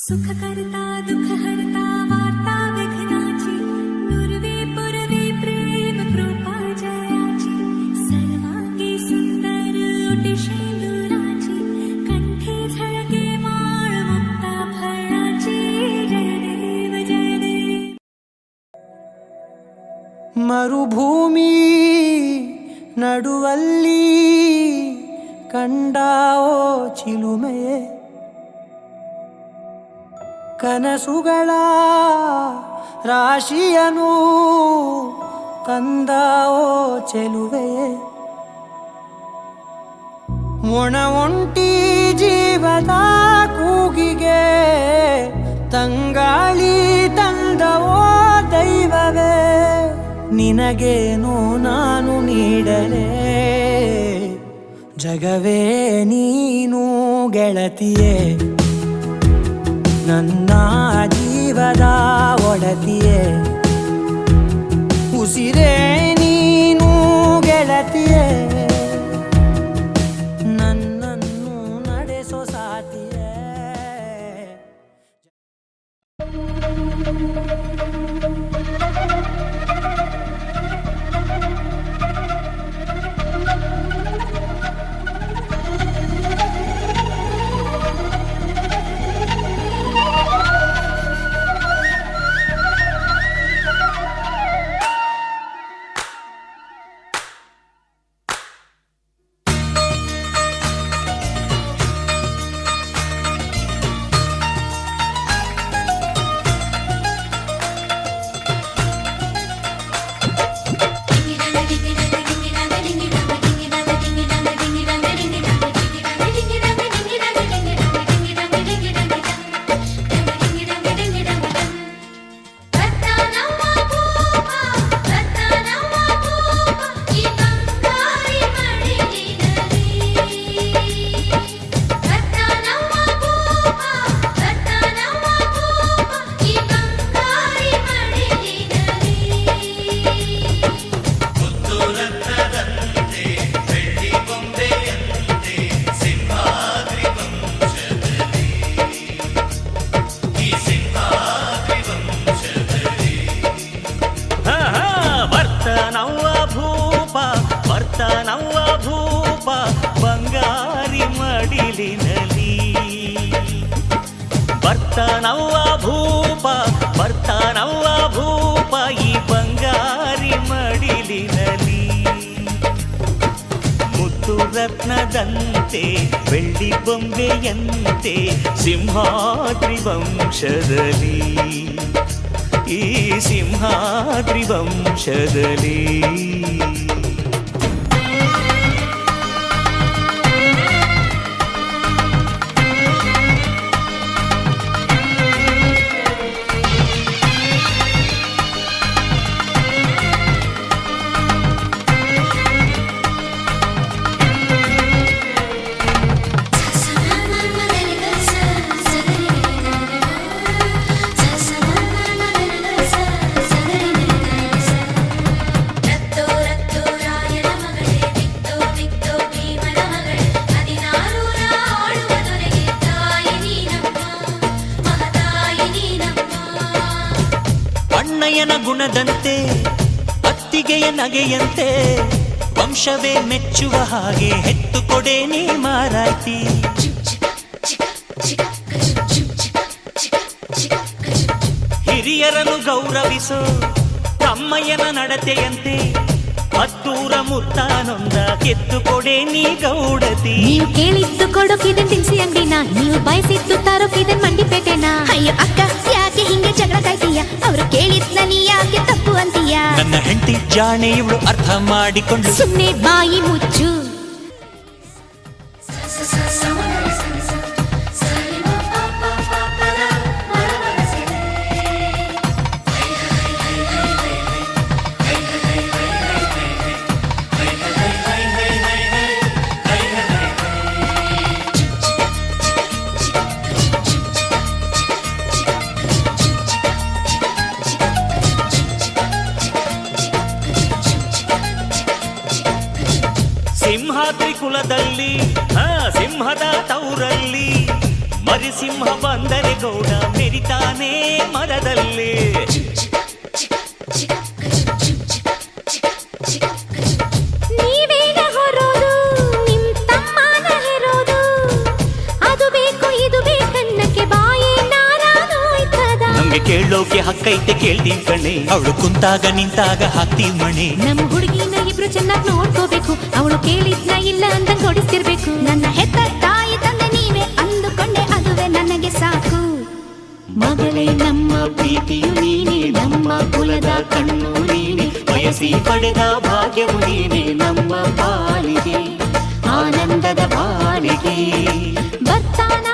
सुख करता दुख हरता वार्ता विघ्नाची पूर्वे पूर्वे प्रेम कृपा जयाची सर्वांगी सुंदर ओटी शेंदुराची कंठी झळके माळ मुक्ता फळाची जय देव मरुभूमि नडुवल्ली ಕಂಡಾವೋ ಚಿಲುಮೆಯೇ ಕನಸುಗಳ ರಾಶಿಯನು ತಂದಾವೋ ಚೆಲುವೆಯೇ ಒಣ ಒಂಟಿ ಜೀವದ ಕೂಗಿಗೆ ತಂಗಾಳಿ ತಂದವೋ ದೈವವೇ ನಿನಗೇನು ನಾನು ನೀಡಲೇ ಜಗವೇ ನೀನು ಗೆಳತಿಯೇ ನನ್ನ ಜೀವದ ಒಡತಿಯೇ ಉಸಿರೇ ನೀನು ಗೆಳತಿಯೇ ನನ್ನನ್ನು ನಡೆಸೋ ಸಾತಿಯೇ ನವ್ವ ಭೂಪ ಬಂಗಾರಿ ಮಡಿಲಿನಲಿ ಬರ್ತಾನವ್ವ ಭೂಪ ಈ ಬಂಗಾರಿ ಮಡಿಲಿನಲಿ ಮುತ್ತು ರತ್ನದಂತೆ ಬೆಳ್ಳಿ ಬೊಂಬೆಯಂತೆ ಸಿಂಹಾದ್ರಿ ವಂಶದಲ್ಲಿ ಈ ಸಿಂಹಾದ್ರಿ ವಂಶದಲ್ಲಿ ಅಣ್ಣಯ್ಯನ ಗುಣದಂತೆ ಅತ್ತಿಗೆಯ ನಗೆಯಂತೆ ವಂಶವೇ ಮೆಚ್ಚುವ ಹಾಗೆ ಹೆತ್ತು ಕೊಡೆ ನೀ ಮಾರಾಯ್ತಿ ಹಿರಿಯರನ್ನು ಗೌರವಿಸೋ ತಮ್ಮಯ್ಯನ ನಡತೆಯಂತೆ ಹತ್ತೂರ ಮುತ್ತಾನೊಂದ ಕೆತ್ತು ಕೊಡೆ ನೀ ಗೌಡತಿ ನೀವು ಕೇಳಿದ್ದು ಕೊಡೋಕಿದನ್ ತಿನ್ಸಿ ಅಂಗಡಿನ ನೀವು ಬಯಸಿದ್ದು ತಾರೋಕಿದನ್ ಮಂಡಿಪೇಟೆನ ಅಯ್ಯೋ ಅಕ್ಕ ಯಾಕೆ ಹಿಂಗೆ ಜಗಳ ಕಾಯ್ತೀಯ ಅವರು ಕೇಳಿದ್ನ ನೀ ಯಾಕೆ ತಪ್ಪು ಅಂತೀಯ ನನ್ನ ಹೆಂಡತಿ ಜಾಣೆ ಇವಳು ಅರ್ಥ ಮಾಡಿಕೊಂಡು ಸುಮ್ಮನೆ ಬಾಯಿ ಮುಚ್ಚು ಸಿಂಹಾದ್ರಿ ಕುಲದಲ್ಲಿ ಸಿಂಹದ ತೌರಲ್ಲಿ ಹರಿಸಿಂಹ ಬಂದರೆ ಗೌಡ ಮೆರಿತಾನೆ ಮರದಲ್ಲಿ. ನೀವೇನ ಹೊರೋದು ನಿಮ್ ತಮ್ಮನ ಹೆರೋದು, ಅದು ಬೇಕು ಇದು ಬೇಕನ್ನಕ್ಕೆ ಬಾಯೇ ನಾರಾನೋಯ್ತದ. ನಮ್ಗೆ ಕೇಳೋಕೆ ಹಕ್ಕೈತೆ ಕೇಳ್ತೀವಿ ಕಣೆ, ಅವಳು ಕುಂತಾಗ ನಿಂತಾಗ ಹಾಕ್ತೀವಿ ಮಣೆ. ನಮ್ಮ ಹುಡುಗಿನ ಇಬ್ರು ಚೆನ್ನಾಗಿ ನೋಡ್ಕೋಬೇಕು, ಅವಳು ಕೇಳಿದ್ನ ಇಲ್ಲ ಅಂತ ಕೊಡಿಸ್ತಿರ್ಬೇಕು. ನನ್ನ ಹೆತ್ತ ತಾಯಿ ತಂದೆ ನೀವೇ ಅಂದುಕೊಂಡೆ ಅದುವೇ ನನಗೆ ಸಾಕು. ಮಗಳೇ ನಮ್ಮ ಪ್ರೀತಿಯು ನೀನೆ, ನಮ್ಮ ಕುಲದ ಕಣ್ಣು ನೀನೆ, ಬಯಸಿ ಪಡೆದ ಭಾಗ್ಯವು ನೀನೆ ನಮ್ಮ ಪಾಲಿಗೆ, ಆನಂದದ ಬಾಳಿಗೆ. ಬರ್ತಾನ